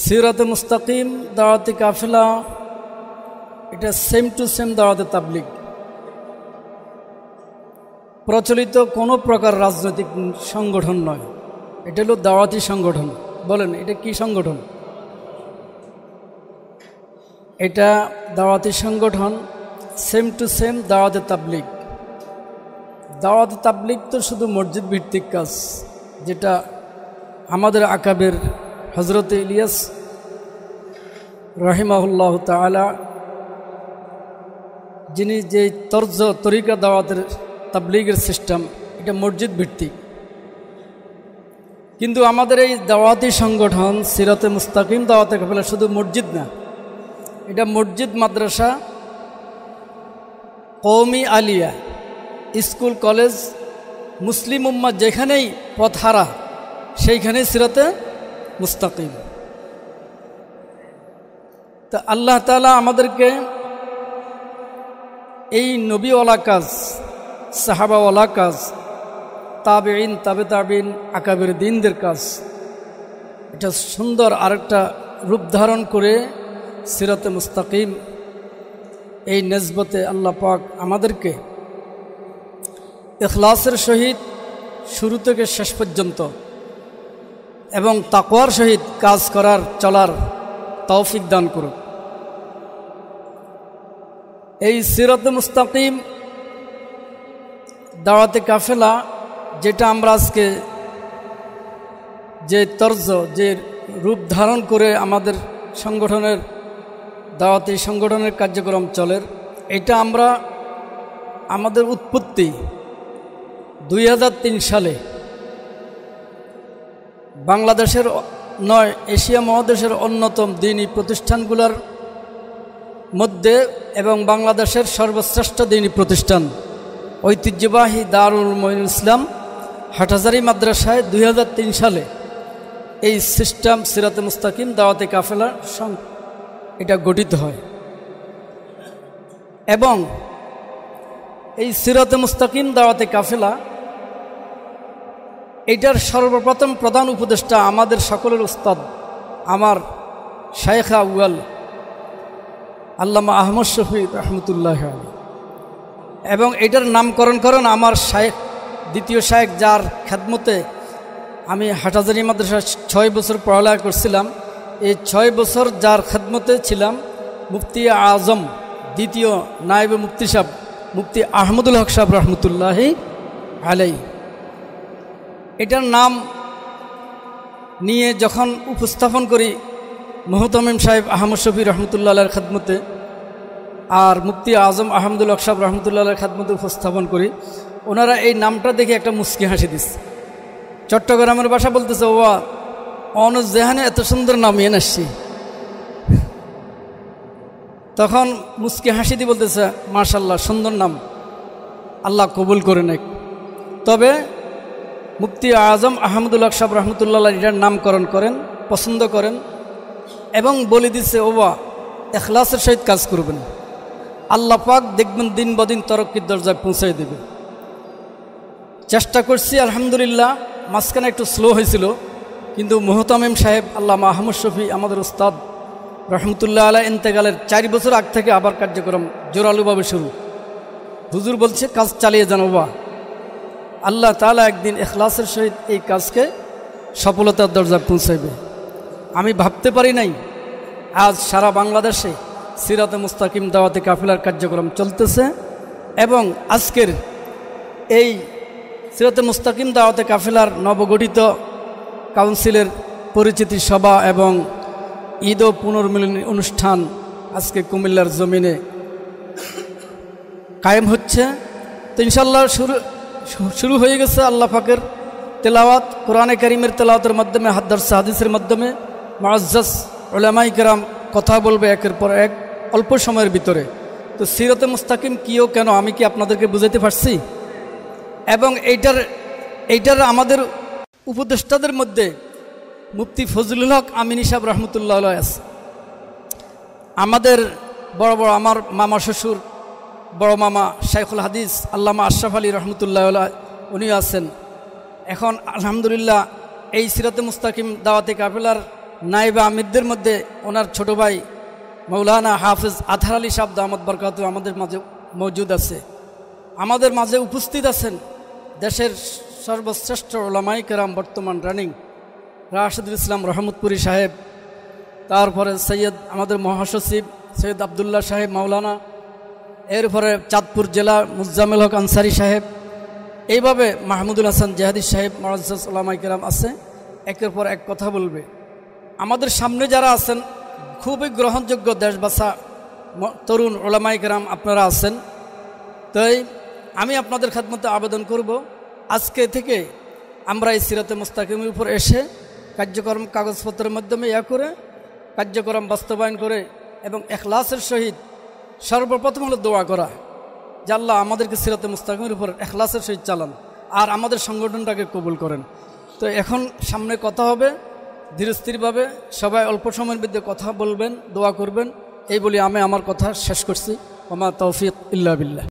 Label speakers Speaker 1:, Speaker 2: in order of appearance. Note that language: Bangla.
Speaker 1: সিরাতে মুস্তাকিম দাওয়াতি কাফেলা এটা সেম টু সেম দাওয়াতে তাবলিগ। প্রচলিত কোনো প্রকার রাজনৈতিক সংগঠন নয়, এটা হলো দাওয়াতি সংগঠন। বলেন এটা কি সংগঠন? এটা দাওয়াতি সংগঠন, সেম টু সেম দাওয়াতে তাবলিগ। দাওয়াতে তাবলিগ তো শুধু মসজিদ ভিত্তিক কাজ, যেটা আমাদের আকাবের হজরত ইলিয়াস রহিমাহুল্লাহ তাআলা যিনি যে তরিকা দাওয়াতের তাবলিগের সিস্টেম, এটা মসজিদ ভিত্তিক। কিন্তু আমাদের এই দাওয়াতি সংগঠন সিরাতে মুস্তাকিম দাওয়াতে কাফেলা শুধু মসজিদ না, এটা মসজিদ, মাদ্রাসা, কওমি আলিয়া, স্কুল, কলেজ, মুসলিম উম্মাহ যেখানেই পথহারা সেইখানেই সিরাতে মুস্তাকিম। তা আল্লাহ তাআলা আমাদেরকে এই নবীওয়ালা কাজ, সাহাবাওয়ালা কাজ, তাবেঈন, তাবেঈন, আকাবের দিনদের কাজ, এটা সুন্দর আরেকটা রূপ ধারণ করে সিরাতে মুস্তাকিম এই নেসবতে আল্লাহ পাক আমাদেরকে ইখলাসের সহিত শুরু থেকে শেষ পর্যন্ত এবং তাকওয়ার সহিত কাজ করার, চলার তৌফিক দান করুক। এই সিরাতে মুস্তাকিম দাওয়াতে কাফেলা, যেটা আমরা আজকে যে তর্জ, যে রূপ ধারণ করে আমাদের সংগঠনের, দাওয়াতি সংগঠনের কার্যক্রম চলের, এটা আমরা আমাদের উৎপত্তি 2003 সালে বাংলাদেশের নয়, এশিয়া মহাদেশের অন্যতম দ্বীনি প্রতিষ্ঠানগুলোর মধ্যে এবং বাংলাদেশের সর্বশ্রেষ্ঠ দ্বীনি প্রতিষ্ঠান ঐতিহ্যবাহী দারুল মুমিনুল ইসলাম হাটহাজারী মাদ্রাসায় 2003 সালে এই সিস্টেম সিরাতে মুস্তাকিম দাওয়াতে কাফেলা এটা গঠিত হয়। এবং এই সিরাতে মুস্তাকিম দাওয়াতে কাফেলা এটার সর্বপ্রথম প্রধান উপদেষ্টা আমাদের সকলের উস্তাদ, আমার শায়েখ আউয়াল আল্লামা আহমদ শফি রহমতুল্লাহ আলাইহি, এবং এটার নামকরণ করেন আমার শায়েখ, দ্বিতীয় শায়েখ, যার খেদমতে আমি হাটহাজারী মাদ্রাসায় 6 বছর পড়ালেখা করছিলাম। এই 6 বছর যার খেদমতে ছিলাম মুফতি আজম, দ্বিতীয় নায়েবে মুফতি সাহেব, মুফতি আহমদুল হক সাহেব রহমতুল্লাহি আলাইহি। এটার নাম নিয়ে যখন উপস্থাপন করি মুহতামিম সাহেব আহমদ শফি রহমতুল্লাহ আলাইহির খেদমতে, আর মুফতি আজম আহমদুল হক সাহেব রহমতুল্লাহ আলাইহির খেদমতে উপস্থাপন করি, ওনারা এই নামটা দেখে একটা মুস্কি হাসি দিচ্ছে। চট্টগ্রামের ভাষা বলতেছে, ওয়া অনুজ জেহানে এত সুন্দর নাম এনে আসছি। তখন মুস্কি হাসি দিয়ে বলতেছে, মাশাআল্লাহ, সুন্দর নাম, আল্লাহ কবুল করে নেক। তবে মুফতি আজম আহমদুল হক সাহেব রহমতুল্লাহ এটার নামকরণ করেন, পছন্দ করেন এবং বলে দিচ্ছে, ওবা ইখলাসের সহিত কাজ করবেন, আল্লাহ পাক দেখবেন দিন বদিন তরক্কির দরজায় পৌঁছাই দেবে। চেষ্টা করছি, আলহামদুলিল্লাহ। মাঝখানে একটু স্লো হয়েছিল, কিন্তু মুহতামিম সাহেব আল্লামা আহমদ শফি আমাদের উস্তাদ রহমতুল্লাহ আলাইহি ইন্তেকালের 4 বছর আগ থেকে আবার কার্যক্রম জোরালোভাবে শুরু। হুজুর বলছে কাজ চালিয়ে যান ওবা, আল্লাহ তাআলা একদিন ইখলাসের সহিত এই কাজকে সফলতার দরজায় পৌঁছাইবে। আমি ভাবতে পারি নাই আজ সারা বাংলাদেশে সিরাতে মুস্তাকিম দাওয়াতে কাফেলার কার্যক্রম চলতেছে, এবং আজকের এই সিরাতে মুস্তাকিম দাওয়াতে কাফেলার নবগঠিত কাউন্সিলের পরিচিতি সভা এবং ঈদ ও পুনর্মিলনী অনুষ্ঠান আজকে কুমিল্লার জমিনে কায়েম হচ্ছে। তো ইনশাআল্লাহ শুরু হয়ে গেছে আল্লাহ পাকের তেলাওয়াত, কোরআনে কারীমের তেলাওয়াতের মাধ্যমে, হাদিস হাদিসের মাধ্যমে মুআজ্জাজ উলামায়ে কেরাম কথা বলবে একের পর এক অল্প সময়ের ভিতরে। তো সিরাতে মুস্তাকিম কিও কেন, আমি কি আপনাদেরকে বুঝাইতে পারছি? এবং এইটার আমাদের উপদেষ্টাদের মধ্যে মুফতি ফজলুল হক আমিনী সাহেব রহমতুল্লাহ আলাইহি আছে, আমাদের বড় বড়, আমার মামা শ্বশুর, বড় মামা শাইখুল হাদিস আল্লামা আশরাফ আলী রহমতুল্লাহ আলাইহি উনি আছেন। এখন আলহামদুলিল্লাহ এই সিরাতে মুস্তাকিম দাওয়াতে কাফেলার নাইবা আমিরদের মধ্যে ওনার ছোট ভাই মৌলানা হাফিজ আতহার আলী সাহেব দামাত বরকাত আমাদের মাঝে মজুদ আছে, আমাদের মাঝে উপস্থিত আছেন দেশের সর্বশ্রেষ্ঠ ওলামাই কেরাম বর্তমান রানিং রাশেদুল ইসলাম রহমতপুরি সাহেব, তারপরে সৈয়দ আমাদের মহাসচিব সৈয়দ আবদুল্লাহ সাহেব মাওলানা, এরপরে চাঁদপুর জেলা মুজাম্মেল হক আনসারি সাহেব, এইভাবে মাহমুদুল হাসান জেহাদি সাহেব মুআজ্জাজ ওলামাই কেরাম আছে। একের পর এক কথা বলবে। আমাদের সামনে যারা আছেন খুবই গ্রহণযোগ্য দেশবাসা তরুণ ওলামাই কেরাম আপনারা আছেন। তাই আমি আপনাদের খেদমতে আবেদন করব, আজকে থেকে আমরা এই সিরাতে মুস্তাকিমের উপর এসে কার্যক্রম কাগজপত্রের মাধ্যমে করে কার্যক্রম বাস্তবায়ন করে এবং এখলাসের সহিত সর্বপ্রথম হলো দোয়া করা যে আল্লাহ আমাদেরকে সিরাতে মুস্তাকিমের উপর এখলাসের সহিত চালান আর আমাদের সংগঠনটাকে কবুল করেন। তো এখন সামনে কথা হবে, ধীরস্থিরভাবে সবাই অল্প সময়ের মধ্যে কথা বলবেন, দোয়া করবেন, এই বলে আমি আমার কথা শেষ করছি। ওমা তৌফিক ইল্লা বিল্লাহ।